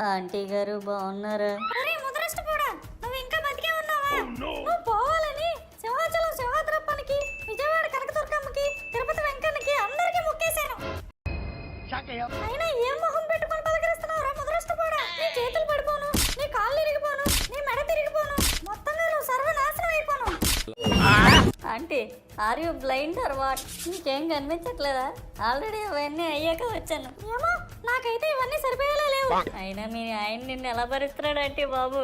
Aunty గారు బాగున్నారా? అరే ముదరష్టపోడా, నువ్వు ఇంకా బతికే ఉన్నావా? నువ్వు పోవాలని సింహాచలం సింహాద్రప్పనికి, విజయవాడ కనకదుర్గమ్మకి, తిరుపతి వెంకన్నకి అందరికీ మొక్కేశాను. అయినా ఏం మొహం పెట్టుకొని పలకరిస్తున్నావురా ముదరష్టపోడా? నీ చేతులు పడిపోను, నీ కాళ్ళు ఇరిగిపోను, నీ మెడ తిరిగిపోను, మొత్తంగా నువ్వు సర్వనాశనం అయిపోను. Aunty are you blind or what? ఇంకేం కనిపించట్లేదా? ఆల్రెడీ అవన్నీ అయ్యాక వచ్చాను. ఏమో నాకైతే ఇవన్నీ సరిపోయేలా లేవు. అయినా మీ ఆయన నిన్ను ఎలా భరిస్తున్నాడు అంటే బాబు?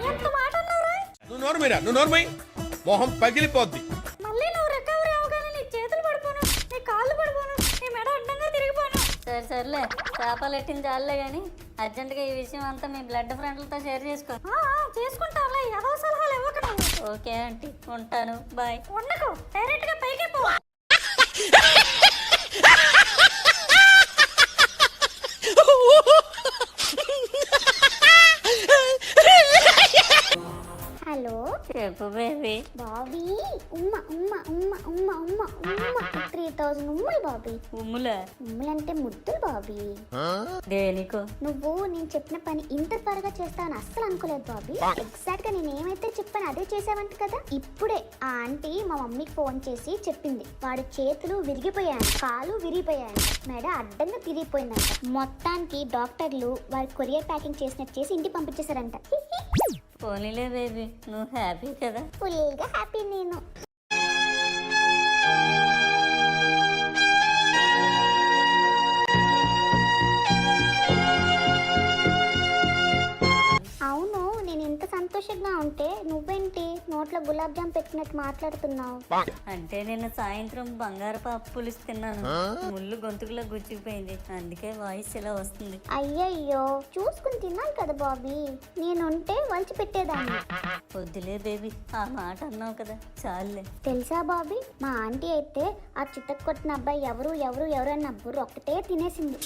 ఎంత మాట అన్నావురా? నువ్వు నోర్మై మొహం పగిలిపోద్ది. మళ్ళీ నువ్వు రికవరీ అవగానే నీ చేతులు పడిపోను, నీ కాళ్ళు పడిపోను, నీ మెడ అడ్డంగా తిరిగిపోను. సర్లే చేపలు ఎట్టింది చాలే కానీ అర్జెంటుగా ఈ విషయం అంతా మీ బ్లడ్ ఫ్రెండ్లతో షేర్ చేసుకో. చేసుకుంటావులే, ఏదో సలహాలు ఇవ్వక నువ్వు. ఓకే ఆంటీ, ఉంటాను, బాయ్. ఉండకు, డైరెక్ట్ గా పైకి పో. హలో చెప్పు బేబీ. బాబీ, ఉమ్మ ఉమ్మ ఉమ్మ ఉమ్మ ఉమ్మ ఉమ్మ 3000 ఉమ్మలు బాబీ. ఉమ్ములా? ఉమ్మలంటే ముద్దులు బాబీ. దేనికో? నువ్వు నేను చెప్పిన పని ఇంత త్వరగా చేస్తావని అస్సలు అనుకోలేదు బాబీ. ఎగ్జాక్ట్ గా నేను ఏమైతే చెప్పాను అదే చేసావంట కదా. ఇప్పుడే ఆ ఆంటీ మా మమ్మీకి ఫోన్ చేసి చెప్పింది, వాడి చేతులు విరిగిపోయాయంట, కాలు విరిగిపోయాయంట, మెడ అడ్డంగా తిరిగిపోయిందంట. మొత్తానికి డాక్టర్లు వాడి కొరియర్ ప్యాకింగ్ చేసినట్టు చేసి ఇంటికి పంపించేశారంట. పోనీలే బేబీ, నువ్వు హ్యాపీ కదా? ఫుల్గా హ్యాపీ నేను. అవును, నేను ఇంత సంతోషంగా ఉంటే నువ్వేంటి నోట్లో గులాబ్ జామ్ పెట్టినట్టు మాట్లాడుతున్నావు? అంటే నిన్న సాయంత్రం బంగారు పాప పులుసు తిన్నాను, ముళ్ళు గొంతుకులో గుచ్చుకుపోయింది, అందుకే వాయిస్ ఇలా వస్తుంది. అయ్యయ్యో, చూసుకుని తిన్నాను కదా బాబీ, నేనుంటే వంచి పెట్టేదాన్ని. వద్దులే బేబీ, ఆ మాట అన్నావు కదా చాలులే. తెలుసా బాబీ, మా ఆంటీ అయితే ఆ చితక్ కొట్టిన అబ్బాయి ఎవరు ఎవరు ఎవరు అన్న బుర్ర ఒక్కటే తినేసింది.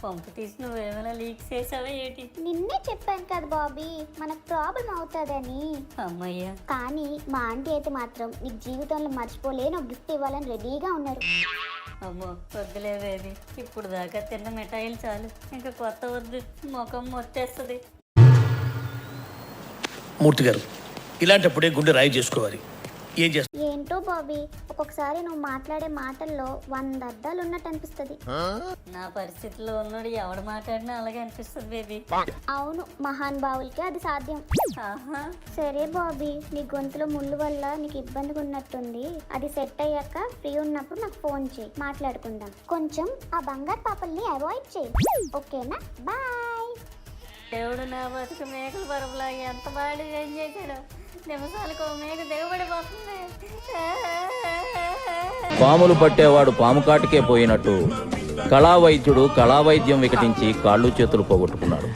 పంపు తీసి నువ్వేమైనా లీక్ చేసావా ఏంటి? నిన్నే చెప్పాను కదా బాబీ, మనకు ప్రాబ్లం అవుతుందని. అమ్మయ్యా. కానీ మా ఆంటీ అయితే మాత్రం నీకు జీవితంలో మర్చిపోలేని ఒక గిఫ్ట్ ఇవ్వాలని రెడీగా ఉన్నారు. అమ్మో వద్దులే బేబీ, ఇప్పుడు దాకా తిన్న మిఠాయిలు చాలు, ఇంకా కొత్త వద్దు, ముఖం మొత్తేస్తుంది. మూర్తి గారు, ఇలాంటప్పుడే గుండె రాయి చేసుకోవాలి. ఏం చేస్తా? ఏంటో బాబీ, ఒక్కొక్కసారి నువ్వు మాట్లాడే మాటల్లో 100 అర్థాలు ఉన్నట్టు అనిపిస్తుంది. నా పరిస్థితిలో ఉన్నాడు ఎవడు మాట్లాడినా అలాగే అనిపిస్తుంది బేబీ. అవును, మహాన్ భావులకి అది సాధ్యం. ఆహా. సరే బాబీ, నీ గొంతులో ముళ్ళు వల్ల నీకు ఇబ్బందిగా ఉన్నట్టుంది, అది సెట్ అయ్యాక ఫ్రీ ఉన్నప్పుడు నాకు ఫోన్ చేయి, మాట్లాడుకుందాం. కొంచెం ఆ బంగారు పాపల్ని అవాయిడ్ చేయి, ఓకేనా? బాయ్. దేవుడు నా బతుకు మేకల పరుపులాగా ఎంత బాగా డిజైన్ చేశాడు, నిమిషాలకు మేక దిగబడిపోతుంది. పాములు పట్టేవాడు పాము కాటికే పోయినట్టు కళావైద్యుడు కళావైద్యం వికటించి కాళ్ళు చేతులు పోగొట్టుకున్నాడు.